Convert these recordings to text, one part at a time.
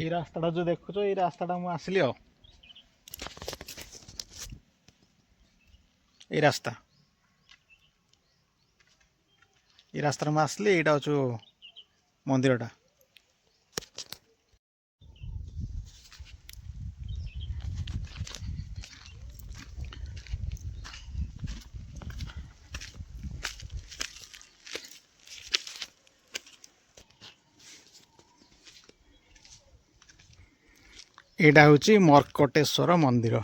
এই রাস্তাটা যে দেখুছ এই রাস্তাটা মু আসলি এই রাস্তা এই রাস্তাটা মু আসলি এইটা হচ্ছে মন্দিরটা। এইটা হচ্ছে মর্কটেশ্বর মন্দির।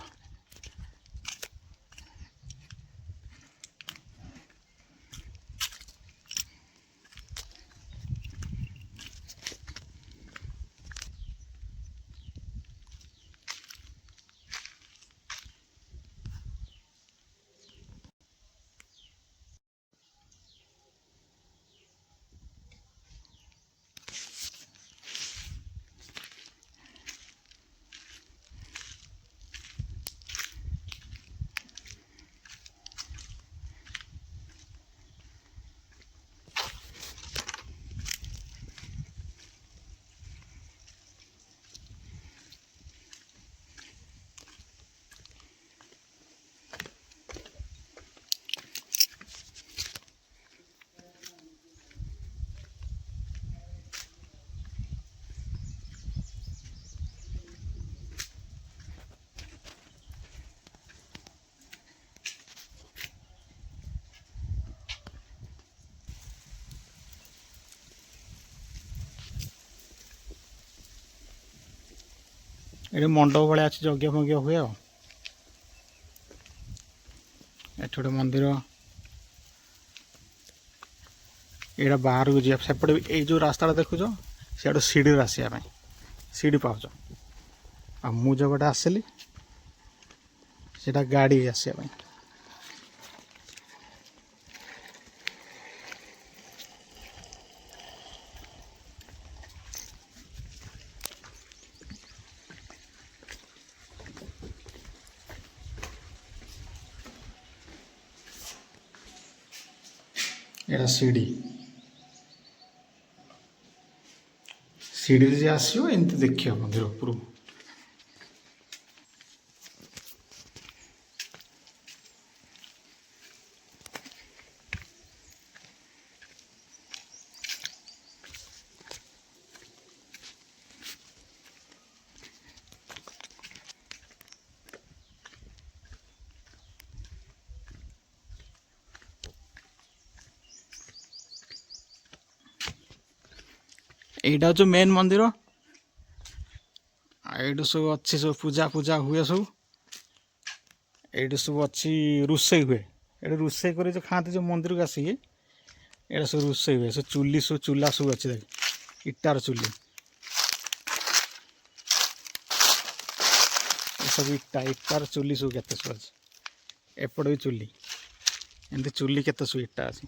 ଏଠି ମଣ୍ଡପ ଭଳିଆ ଅଛି, ଯଜ୍ଞ ଫଜ୍ଞ ହୁଏ ଆଉ। ଏଠି ଗୋଟେ ମନ୍ଦିର। ଏଇଟା ବାହାରକୁ ଯିବା ସେପଟେ ଏଇ ଯେଉଁ ରାସ୍ତାଟା ଦେଖୁଛ ସିଆଡ଼ୁ ସିଡ଼ିରେ ଆସିବା ପାଇଁ ସିଡ଼ି ପାଉଛ। ଆଉ ମୁଁ ଯେଉଁପଟେ ଆସିଲି ସେଇଟା ଗାଡ଼ି ଆସିବା ପାଇଁ। ଏଇଟା ସିଡ଼ି, ସିଡ଼ିରେ ଯେ ଆସିବ ଏମିତି ଦେଖିବ ମନ୍ଦିର ଉପରକୁ। এইটা হচ্ছে মেন মন্দির। এইটু ସବୁ ଅଛି, ସବୁ ପୂଜା ପୂଜା ହୁଏ ସବୁ। এইটୁ ସବୁ ଅଛି ରୋଷେଇ ହୁଏ। ଏଠି ରୋଷେଇ କରି ଯେଉଁ ଖାଆନ୍ତି ଯେଉଁ ମନ୍ଦିରକୁ ଆସିକି ଏଇଟା ସବୁ ରୋଷେଇ ହୁଏ। ସେ ଚୁଲି ସବୁ ଚୁଲା ସବୁ ଅଛି, ଦେଖ ଇଟାର ଚୁଲି ଏସବୁ ଇଟାର ଚୁଲି ସବୁ କେତେ ସବୁ ଅଛି। ଏପଟେ ବି ଚୁଲି, ଏମିତି ଚୁଲି କେତେ ସବୁ ଇଟା ଅଛି।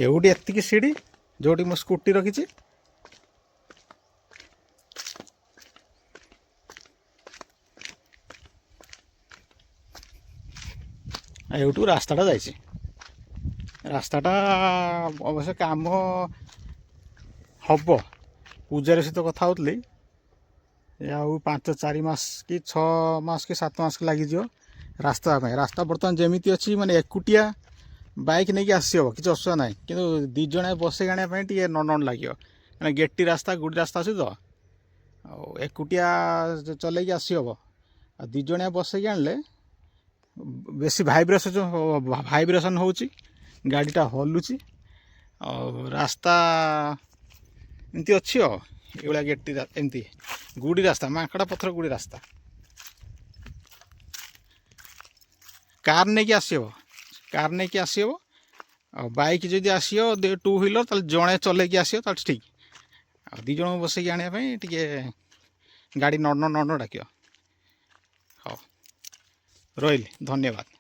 ଏଉଠି ଏତିକି ସିଡ଼ି ଯେଉଁଠି ମୁଁ ସ୍କୁଟି ରଖିଛି। ଏଉଠୁ ରାସ୍ତାଟା ଯାଇଛି। ରାସ୍ତାଟା ଅବଶ୍ୟ କାମ ହବ। ପୂଜାରୀ ସହିତ କଥା ହେଉଥିଲି, ଆଉ 5-4 ମାସ କି 6 ମାସ କି 7 ମାସ ଲାଗିଯିବ ରାସ୍ତା ପାଇଁ। ରାସ୍ତା ବର୍ତ୍ତମାନ ଯେମିତି ଅଛି ମାନେ ଏକୁଟିଆ ବାଇକ୍ ନେଇକି ଆସିହେବ, କିଛି ଅସୁବିଧା ନାହିଁ। କିନ୍ତୁ 2 ଜଣ ବସେଇ ଆଣିବା ପାଇଁ ଟିକେ ନନ ଲାଗିବ, ମାନେ ଗେଟି ରାସ୍ତା ଗୁଡ଼ି ରାସ୍ତା ଅଛି ତ। ଆଉ ଏକୁଟିଆ ଚଲେଇକି ଆସିହେବ। ଆଉ 2 ଜଣିଆ ବସେଇକି ଆଣିଲେ ବେଶୀ ଭାଇବ୍ରେସନ୍ ହେଉଛି, ଗାଡ଼ିଟା ହଲୁଛି। ଆଉ ରାସ୍ତା ଏମିତି ଅଛି ଆଉ, ଏଇଭଳିଆ ଗେଟି ଏମିତି ଗୁଡ଼ି ରାସ୍ତା, ମାଙ୍କଡ଼ା ପଥର ଗୁଡ଼ି ରାସ୍ତା। कार नहीं कि आसी कार नहीं कि आसी आ बाइक जदि आसियो 2 व्हीलर ताले जड़े चल कि आसियो ताले ठीक आ 2 जन बस आने टे गाड़ी नड़ नड़ डाक हाँ रही धन्यवाद।